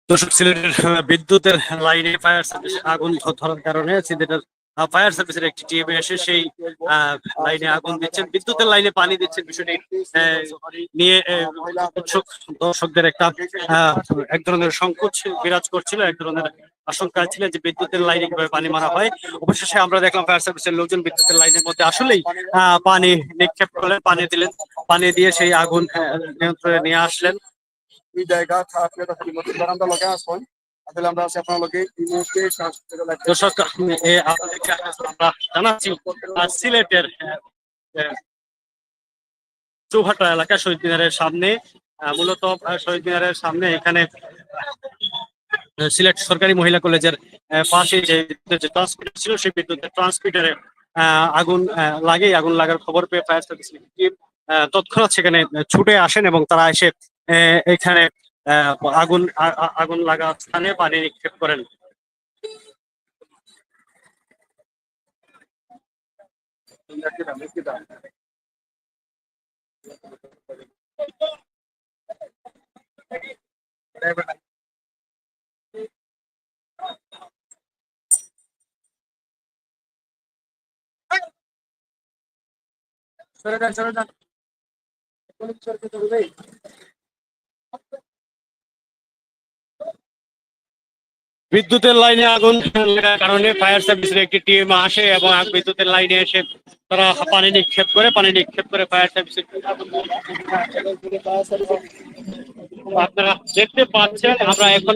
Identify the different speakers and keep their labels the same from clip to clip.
Speaker 1: দর্শক, সিলেটের বিদ্যুতের লাইনে ফায়ার সার্ভিস আগুন ধরার কারণে সিলেটের ফায়ার সার্ভিসের একটি টিম এসে সেই আহ, লাইনে আগুন দিচ্ছেন, বিদ্যুতের লাইনে পানি দিচ্ছেন। বিষয়টি নিয়ে দর্শকদের একটা আহ, এক ধরনের সংকোচ বিরাজ করছিল, এক ধরনের আশঙ্কা ছিল যে বিদ্যুতের লাইনে কিভাবে পানি মারা হয়। অবশেষে আমরা দেখলাম ফায়ার সার্ভিসের লোকজন বিদ্যুতের লাইনের মধ্যে আসলেই পানি নিক্ষেপ করলেন, পানি দিলেন, পানি দিয়ে সেই আগুন নিয়ন্ত্রণে নিয়ে আসলেন। এই জায়গা বারান্দা লগে আসুন। আসলে আমরা আছি আপনার লগে এই মুহূর্তে দর্শক, আপনাদেরকে আমরা জানাচ্ছি সিলেটের চৌহাটা এলাকা শহীদ মিনারের সামনে, মূলত শহীদ মিনারের সামনে এখানে সিলেট সরকারি মহিলা কলেজের পাশে যে ট্রান্সমিটার ছিল, সেই বিদ্যুতের ট্রান্সমিটারে আগুন আগুন লাগার খবর পেয়ে ফায়ার সার্ভিস টিম তৎক্ষণাৎ সেখানে ছুটে আসেন এবং তারা এসে এখানে আগুন আগুন লাগা স্থানে পানি নিক্ষেপ করেন। বিদ্যুতের লাইনে আগুন লাগার কারণে ফায়ার সার্ভিসের একটি টিম আসে এবং বিদ্যুতের লাইনে এসে তারা পানি নিক্ষেপ করে ফায়ার সার্ভিসের আপনারা দেখতে পাচ্ছেন আমরা এখন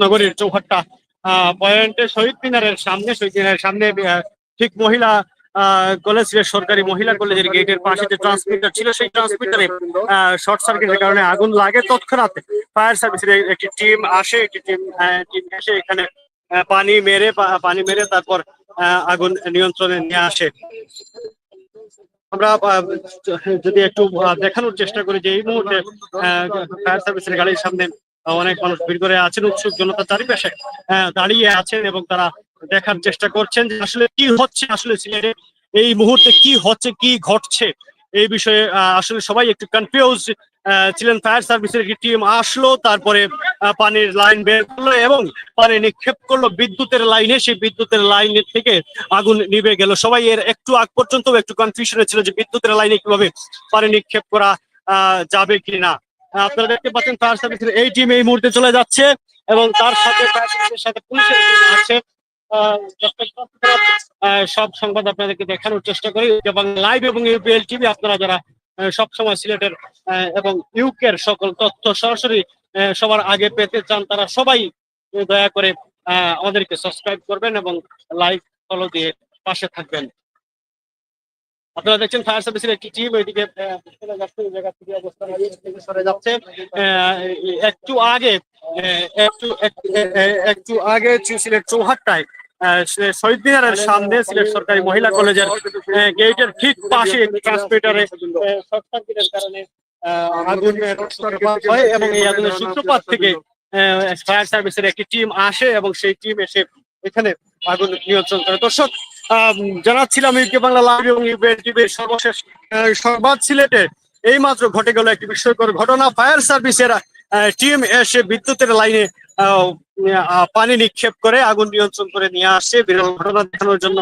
Speaker 1: নগরীর চৌহাট্টা পয়েন্টে শহীদ মিনারের সামনে ঠিক মহিলা কলেজ, সরকারি মহিলা কলেজের গেটের পাশে যে ট্রান্সমিটার ছিল, সেই ট্রান্সমিটারে শর্ট সার্কিটের কারণে আগুন লাগে। তৎক্ষণাৎ ফায়ার সার্ভিসের একটি টিম আসে, টিম এসে এখানে পানি মেরে তারপর আগুন নিয়ন্ত্রণে নিয়ে আসে। আমরা যদি একটু দেখানোর চেষ্টা করি যে এই মুহূর্তে ফায়ার সার্ভিসের গাড়ির সামনে অনেক মানুষ ভিড় করে আছেন, উৎসুক জনতা চারিপাশে দাঁড়িয়ে আছেন এবং তারা দেখার চেষ্টা করছেন যে আসলে কি হচ্ছে, আসলে সিলেটে এই মুহূর্তে কি হচ্ছে, কি ঘটছে। এই বিষয়ে আসলে সবাই একটু কনফিউজ ছিলেন। ফায়ার সার্ভিসের একটি টিম আসলো, তারপরে পানির লাইন বের করলো এবং পানি নিক্ষেপ করলো বিদ্যুতের লাইনে। সেই বিদ্যুতের লাইনের থেকে আগুন নিভে গেল। সবাই এর একটু আগ পর্যন্ত একটু কনফিউশনে ছিল যে বিদ্যুতের লাইনে কিভাবে পানি নিক্ষেপ করা যাবে কিনা। আপনারা দেখতে পাচ্ছেন ফায়ার সার্ভিসের এই টিম এই মুহূর্তে চলে যাচ্ছে এবং তার সাথে ফায়ার সার্ভিসের সাথে পুলিশের টিম আছে। সব সংবাদ আপনাদেরকে দেখানোর চেষ্টা করি এবং লাইভ এবং ইউপিএল টিভি, আপনারা যারা সবসময় সিলেটের এবং ইউকের সকল তথ্য সরাসরি সবার আগে পেতে চান, তারা সবাই দয়া করে আমাদেরকে সাবস্ক্রাইব করবেন এবং লাইভ ফলো দিয়ে পাশে থাকবেন। আপনারা দেখছেন ফায়ার সার্ভিসের একটি টিম ওইদিকে সরে যাচ্ছে। একটু আগে সিলেট চৌহাট্টায় শহীদ মিনারের সামনে সিলেট সরকারি মহিলা কলেজের গেটের ঠিক পাশে ট্রান্সমিটারে শর্ট সার্কিটের কারণে আগুন হয় এবং এই আগুনের সূত্রপাত থেকে ফায়ার সার্ভিসের একটি টিম আসে এবং সেই টিম এসে এখানে আগুন নিয়ন্ত্রণ করে। দর্শক, জানাচ্ছিলাম ইউকে বাংলা লাইভ এবং ইউপিএল টিভির সর্বশেষ সংবাদ সিলেটে এই মাত্র ঘটে গেল একটি বিস্ময়কর ঘটনা। ফায়ার সার্ভিসের টিম এসে বিদ্যুতের লাইনে পানি নিক্ষেপ করে আগুন নিয়ন্ত্রণ করে নিয়ে আসছে। বিরল ঘটনা দেখানোর জন্য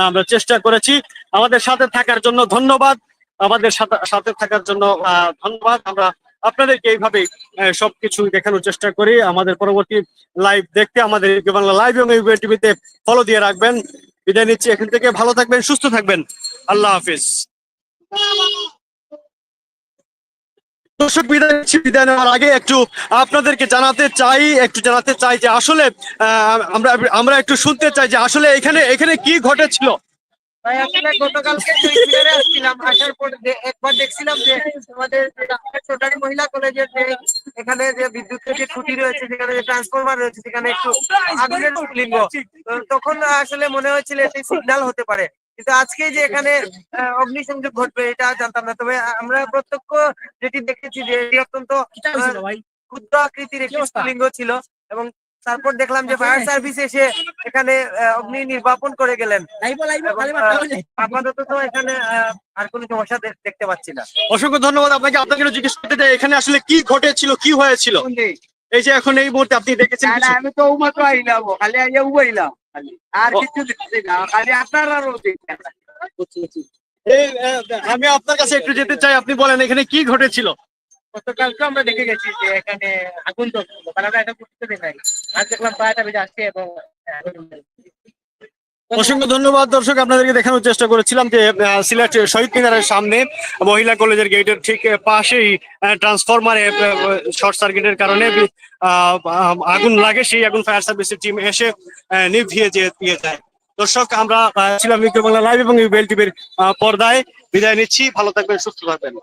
Speaker 1: আমরা চেষ্টা করেছি। আমাদের সাথে থাকার জন্য ধন্যবাদ। আমরা আপনাদেরকে এইভাবে সবকিছু দেখানোর চেষ্টা করি। আমাদের পরবর্তী লাইভ দেখতে আমাদের বাংলা লাইভ এবং ইউবিএল টিভিতে ফলো দিয়ে রাখবেন। বিদায় নিচ্ছি এখান থেকে। ভালো থাকবেন, সুস্থ থাকবেন। আল্লাহ হাফিজ। দর্শক, বিদায় নেওয়ার আগে একটু আপনাদেরকে জানাতে চাই যে আসলে আমরা একটু শুনতে চাই যে আসলে এখানে কি ঘটেছিল।
Speaker 2: ভাই আসলে গতকালকে শহীদ মিনারে আসছিলাম, আসার পর একবার দেখছিলাম যে আমাদের সরকারি মহিলা কলেজের যে এখানে যে বিদ্যুতের যে খুঁটি রয়েছে, যেখানে যে ট্রান্সফরমার রয়েছে, সেখানে একটু আগুনের লিঙ্গ, তখন আসলে মনে হয়েছিল এটি সিগন্যাল হতে পারে, কিন্তু আজকে যে এখানে অগ্নিসংযোগ ঘটবে এটা জানতাম না। তবে আমরা প্রত্যক্ষ যেটি দেখেছি যে এটি অত্যন্ত ক্ষুদ্র আকৃতির একটি লিঙ্গ ছিল এবং তারপর দেখলাম যে ফায়ার সার্ভিস এসে এখানে অগ্নি নির্বাপন করে গেলেন। এবং, আপাতত তো এখানে আর কোনো সমস্যা দেখতে পাচ্ছি না।
Speaker 1: অসংখ্য ধন্যবাদ আপনাকে। আপনাকে একটু জিজ্ঞেস করতে চাই এখানে আসলে কি ঘটেছিল, কি হয়েছিল? এই যে এখন এই মুহূর্তে আপনি দেখেছেন কিছু?
Speaker 2: আমি তো মাত্র আইলাম, খালি আইয়া উবাইলাম, আর কিছু দেখছি না, খালি আপনার আরো
Speaker 1: এই আমি আপনার কাছে একটু যেতে চাই, আপনি বলেন এখানে কি ঘটেছিল?
Speaker 2: গতকালকে আমরা দেখে গেছি যে এখানে আগুন জ্বলছিল, কারণ আমরা এটা বুঝতে পারি নাই। আর দেখলাম ফায়ারটা বেজে আসছে এবং
Speaker 1: অসংখ্য ধন্যবাদ। দর্শক, আপনাদেরকে দেখানোর চেষ্টা করেছিলাম যে সিলেট শহীদ মিনারের সামনে মহিলা কলেজের গেটের ঠিক পাশেই ট্রান্সফরমারে শর্ট সার্কিটের কারণে আগুন লাগে। সেই আগুন ফায়ার সার্ভিসের টিম এসে নিভিয়ে দিয়ে যায়। দর্শক, আমরা ছিলাম বিক্রম বাংলা লাইভ এবং ইউবিএল টিভির পর্দায়। বিদায় নিচ্ছি, ভালো থাকবেন, সুস্থ থাকবেন।